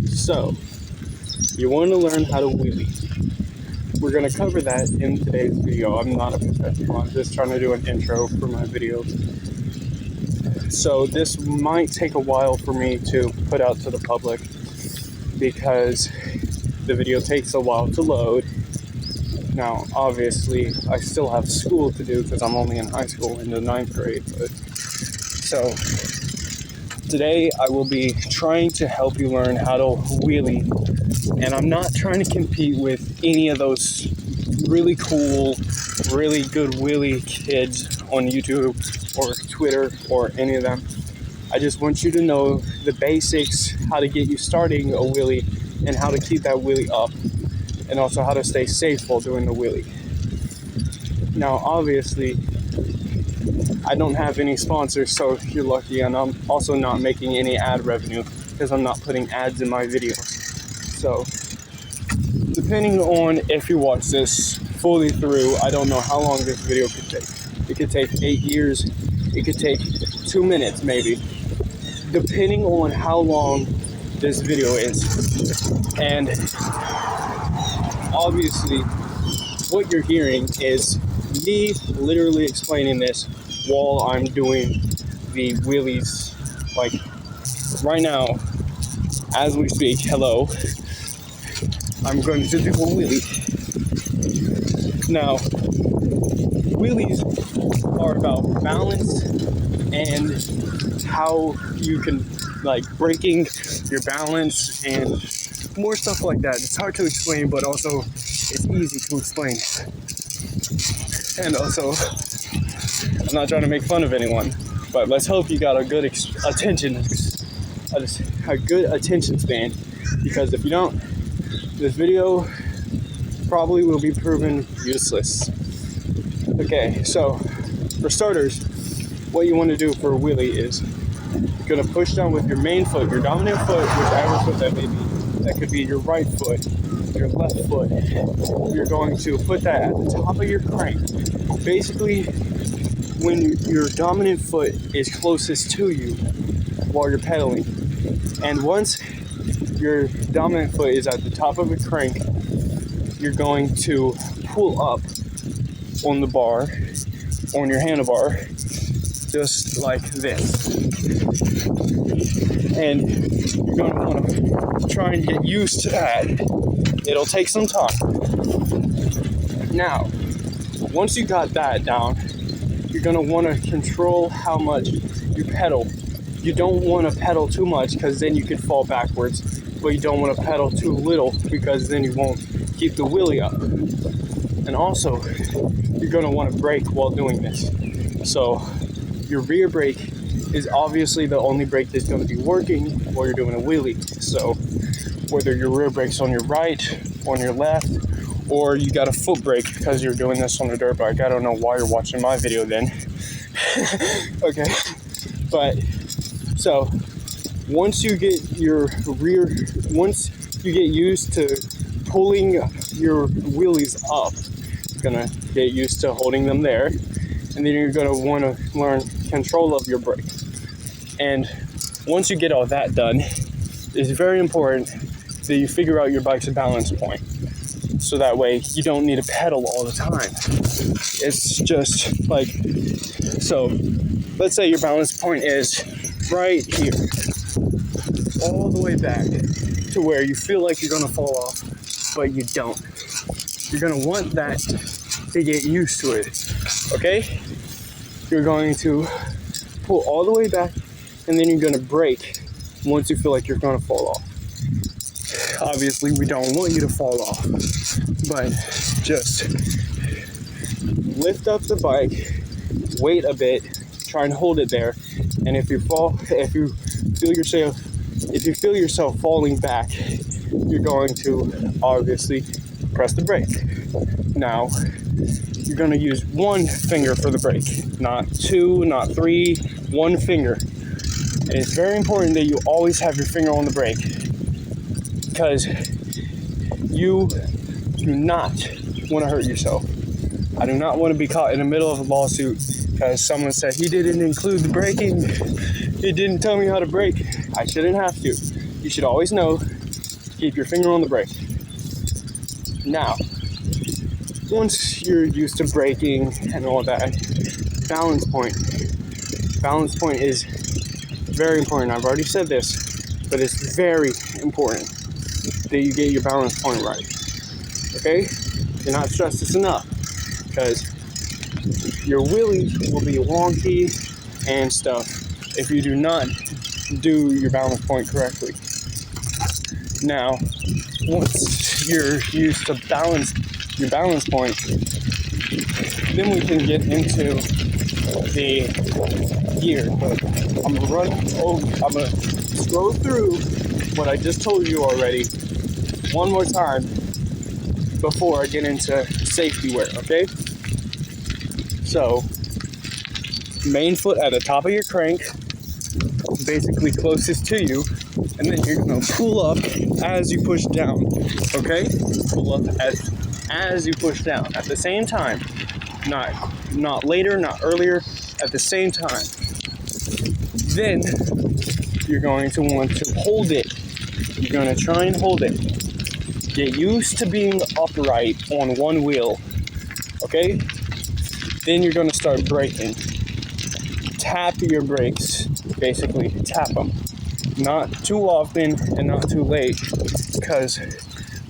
So, you want to learn how to wheelie. We're going to cover that in today's video. I'm not a professional, I'm just trying to do an intro for my videos. So this might take a while for me to put out to the public because the video takes a while to load. Now, obviously, I still have school to do because I'm only in high school in the 9th grade. So today I will be trying to help you learn how to wheelie. And I'm not trying to compete with any of those really cool, really good wheelie kids on YouTube or Twitter or any of them. I just want you to know the basics, how to get you starting a wheelie and how to keep that wheelie up, and also how to stay safe while doing the wheelie. Now, obviously, I don't have any sponsors, so you're lucky, and I'm also not making any ad revenue because I'm not putting ads in my videos. So, depending on if you watch this fully through, I don't know how long this video could take. It could take 8 years, it could take 2 minutes maybe, depending on how long this video is. And obviously, what you're hearing is me literally explaining this while I'm doing the wheelies. Like right now, as we speak, hello, I'm going to do a wheelie. Now, wheelies are about balance and how you can, like, breaking your balance and more stuff like that. It's hard to explain, but also it's easy to explain. And also, I'm not trying to make fun of anyone, but let's hope you got a good attention span, because if you don't, this video probably will be proven useless. Okay, so for starters, what you want to do for a wheelie is you're going to push down with your main foot, your dominant foot, whichever foot that may be. That could be your right foot, your left foot. You're going to put that at the top of your crank. Basically, when your dominant foot is closest to you while you're pedaling. And once your dominant foot is at the top of the crank, you're going to pull up on the bar, on your handlebar, just like this. And you're going to want to try and get used to that. It'll take some time. Now, once you got that down, you're going to want to control how much you pedal. You don't want to pedal too much because then you could fall backwards, but you don't want to pedal too little because then you won't keep the wheelie up. And also, you're going to want to brake while doing this. So your rear brake is obviously the only brake that's going to be working while you're doing a wheelie. So whether your rear brake's on your right, on your left, or you got a foot brake because you're doing this on a dirt bike. I don't know why you're watching my video then. Okay, but so once you get once you get used to pulling your wheelies up, you're gonna get used to holding them there, and then you're gonna want to learn control of your brake. And once you get all that done, it's very important that you figure out your bike's balance point, so that way you don't need to pedal all the time. It's just like, so let's say your balance point is right here, all the way back to where you feel like you're gonna fall off, but you don't. You're gonna want that to get used to it, okay? You're going to pull all the way back, and then you're gonna brake once you feel like you're gonna fall off. Obviously, we don't want you to fall off, but just lift up the bike, wait a bit, try and hold it there, and if you feel yourself falling back, you're going to obviously press the brake. Now, you're going to use one finger for the brake, not two, not three, one finger. And it's very important that you always have your finger on the brake, because you do not want to hurt yourself. I do not want to be caught in the middle of a lawsuit because someone said he didn't include the braking, he didn't tell me how to brake. I shouldn't have to. You should always know Keep your finger on the brake. Now, once you're used to braking and all that, balance point. Balance point is very important. I've already said this, but it's very important that you get your balance point right. Okay? Cannot stress this enough, because your wheelie will be wonky and stuff if you do not do your balance point correctly. Now, once you're used to your balance point, then we can get into the gear. But I'm gonna scroll through what I just told you already one more time before I get into safety wear, okay? So, main foot at the top of your crank, basically closest to you, and then you're gonna pull up as you push down, okay? Pull up as you push down at the same time, not later, not earlier, at the same time. Then you're going to want to hold it. You're gonna try and hold it. Get used to being upright on one wheel, okay? Then you're gonna start braking. Tap your brakes, basically tap them. Not too often and not too late, because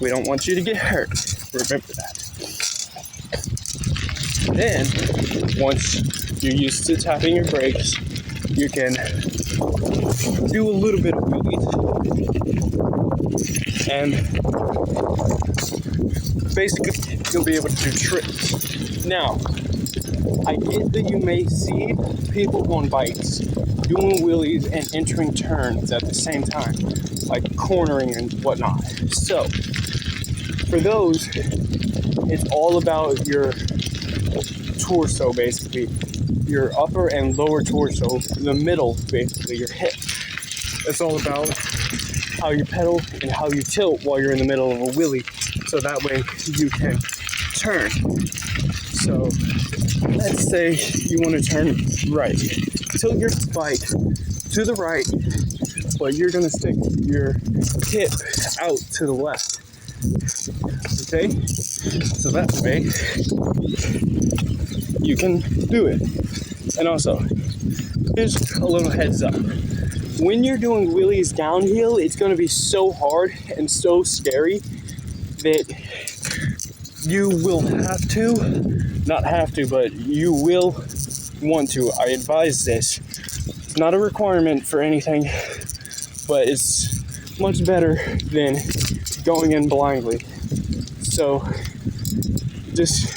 we don't want you to get hurt. Remember that. Then, once you're used to tapping your brakes, you can do a little bit of wheelies. And basically, you'll be able to do tricks. Now, I get that you may see people on bikes doing wheelies and entering turns at the same time, like cornering and whatnot. So, for those, it's all about your torso, basically. Your upper and lower torso, the middle, basically, your hip. It's all about how you pedal and how you tilt while you're in the middle of a wheelie, so that way you can turn. So, let's say you want to turn right. Tilt your bike to the right, but you're going to stick your hip out to the left. Okay? So that way, you can do it. And also, here's a little heads up. When you're doing wheelies downhill, it's going to be so hard and so scary that you will have to, not have to, but you will want to. I advise this. It's not a requirement for anything, but it's much better than going in blindly. So just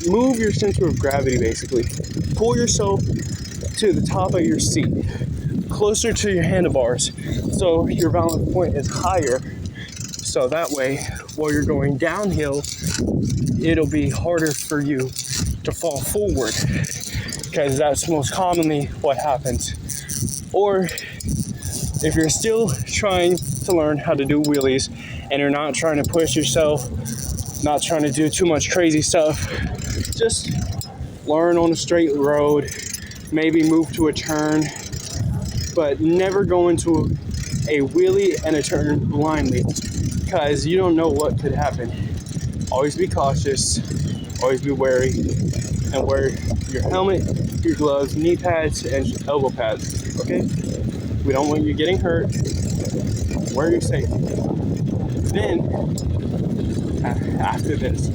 move your center of gravity, basically. Pull yourself to the top of your seat, closer to your handlebars, so your balance point is higher. So that way, while you're going downhill, it'll be harder for you to fall forward, because that's most commonly what happens. Or if you're still trying to learn how to do wheelies and you're not trying to push yourself, not trying to do too much crazy stuff, just learn on a straight road, maybe move to a turn, but never go into a wheelie and a turn blindly, because you don't know what could happen. Always be cautious, always be wary, and wear your helmet, your gloves, knee pads, and elbow pads, okay? We don't want you getting hurt. Wear your safety. Then, after this,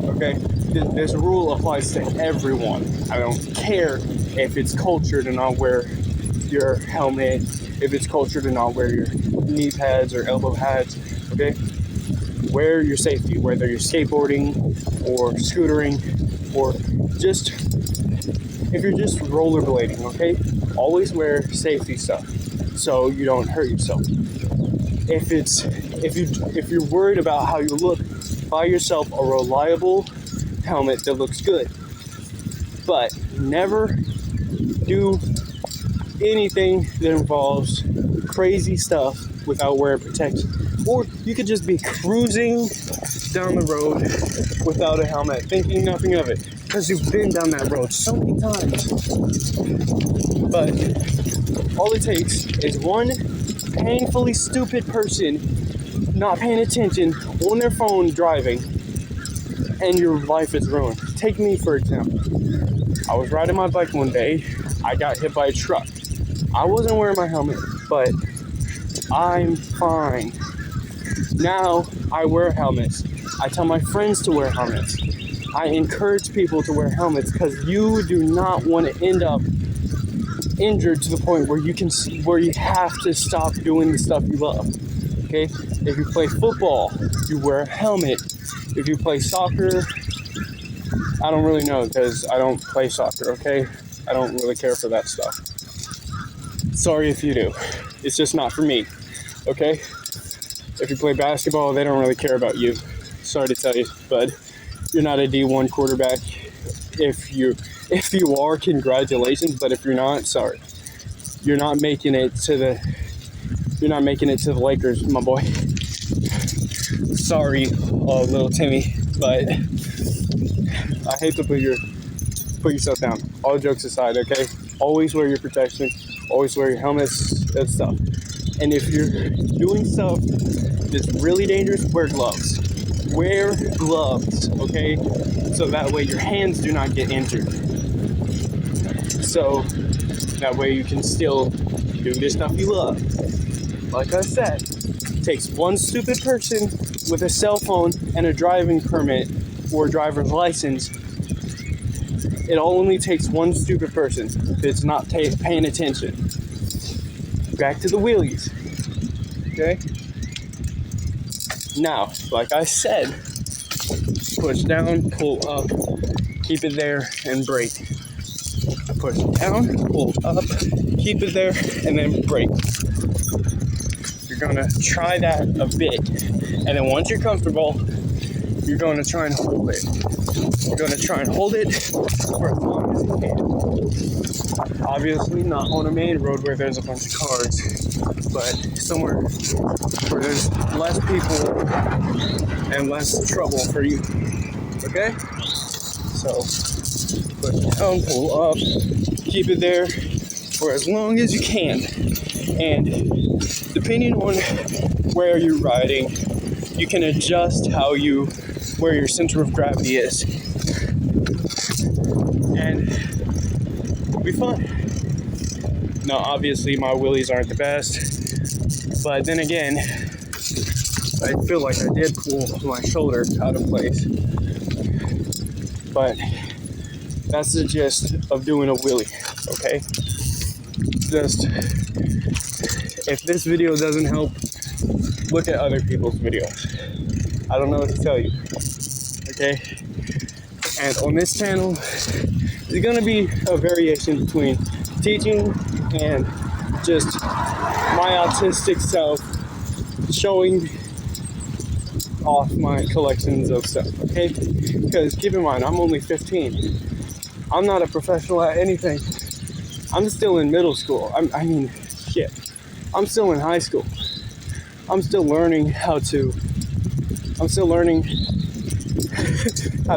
okay, this rule applies to everyone. I don't care if it's culture to not wear your helmet, if it's culture to not wear your knee pads or elbow pads, okay? Wear your safety, whether you're skateboarding or scootering, or just, if you're just rollerblading, okay? Always wear safety stuff so you don't hurt yourself. If you're worried about how you look, buy yourself a reliable helmet that looks good. But never do anything that involves crazy stuff without wearing protection. Or you could just be cruising down the road without a helmet, thinking nothing of it, because you've been down that road so many times. But all it takes is one painfully stupid person not paying attention on their phone driving, and your life is ruined. Take me, for example. I was riding my bike one day. I got hit by a truck. I wasn't wearing my helmet, but I'm fine. Now I wear helmets. I tell my friends to wear helmets. I encourage people to wear helmets because you do not want to end up injured to the point where you have to stop doing the stuff you love. Okay? If you play football, you wear a helmet. If you play soccer, I don't really know because I don't play soccer, okay? I don't really care for that stuff. Sorry if you do. It's just not for me, okay? If you play basketball, they don't really care about you. Sorry to tell you, but you're not a D1 quarterback. If you are, congratulations, but if you're not, sorry. You're not making it to the Lakers, my boy. Sorry, little Timmy, but I hate to put yourself down. All jokes aside, okay? Always wear your protection. Always wear your helmets and stuff. And if you're doing stuff that's really dangerous, wear gloves. Wear gloves, okay? So that way your hands do not get injured. So that way you can still do the stuff you love. Like I said, it takes one stupid person with a cell phone and a driving permit or a driver's license. It only takes one stupid person that's not paying attention. Back to the wheelies. Okay? Now, like I said, push down, pull up, keep it there, and brake. Push down, pull up, keep it there, and then brake. You're gonna try that a bit, and then once you're comfortable, you're gonna try and hold it. You're gonna try and hold it for as long as you can. Obviously not on a main road where there's a bunch of cars, but somewhere where there's less people and less trouble for you. Okay? So, push down, pull up, keep it there for as long as you can. And depending on where you're riding, you can adjust where your center of gravity is. And it'll be fun. Now, obviously, my wheelies aren't the best, but then again, I feel like I did pull my shoulder out of place. But that's the gist of doing a wheelie, okay? Just, if this video doesn't help, look at other people's videos. I don't know what to tell you, okay? And on this channel, there's gonna be a variation between teaching and just my autistic self showing off my collections of stuff, okay? Because keep in mind, I'm only 15. I'm not a professional at anything. I'm still in middle school. I'm still in high school. I'm still learning how to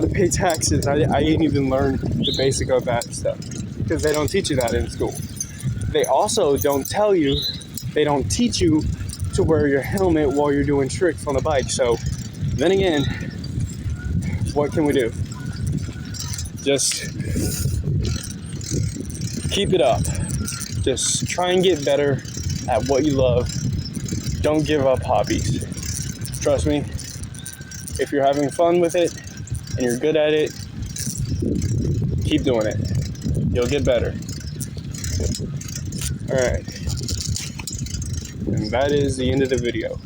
pay taxes. I ain't even learned the basic of that stuff because they don't teach you that in school. They also don't teach you to wear your helmet while you're doing tricks on a bike. So then again, what can we do? Just keep it up. Just try and get better at what you love. Don't give up hobbies. Trust me, if you're having fun with it and you're good at it, keep doing it. You'll get better. All right. And that is the end of the video.